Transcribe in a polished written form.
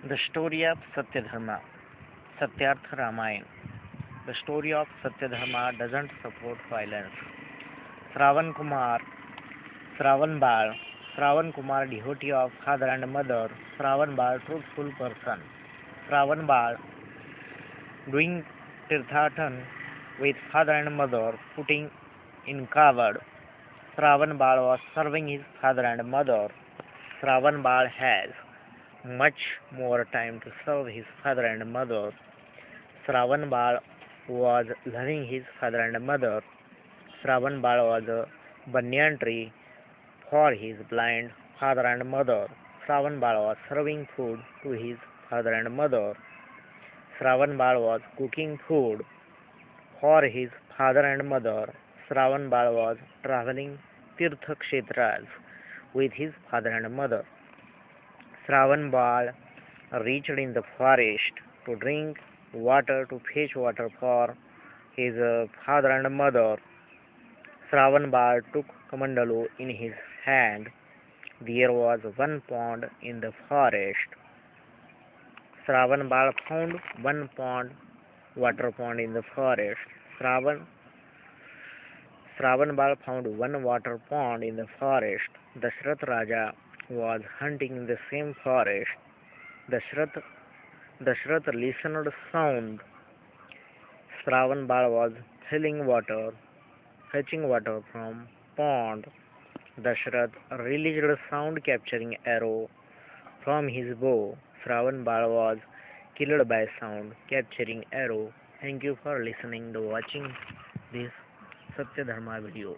The story of Satyadharma, Satyartha Ramayana. The story of Satyadharma doesn't support violence. Shravan Kumar, Shravan Bal, Shravan Kumar devotee of father and mother, Shravan Bal truthful person, Shravan Bal doing tirthan with father and mother, putting in cupboard. Shravan Bal was serving his father and mother. Shravan Bal has much more time to serve his father and mother. Shravan Bal was loving his father and mother. Shravan Bal was a banyan tree for his blind father and mother. Shravan Bal was serving food to his father and mother. Shravan Bal was cooking food for his father and mother. Shravan Bal was traveling Tirtha Kshetras with his father and mother. Shravan Bal reached in the forest to drink water, to fetch water for his father and mother. Shravan Bal took Kamandalu in his hand. There was one pond in the forest. Shravan Bal found one pond, water pond in the forest. Shravan Bal found one water pond in the forest. Dashrath Raja was hunting in the same forest. Dashrath, Dashrath listened sound. Shravan Bal was fetching water from pond. Dashrath released sound capturing arrow from his bow. Shravan Bal was killed by sound capturing arrow. Thank you for listening to watching this Satyadharma video.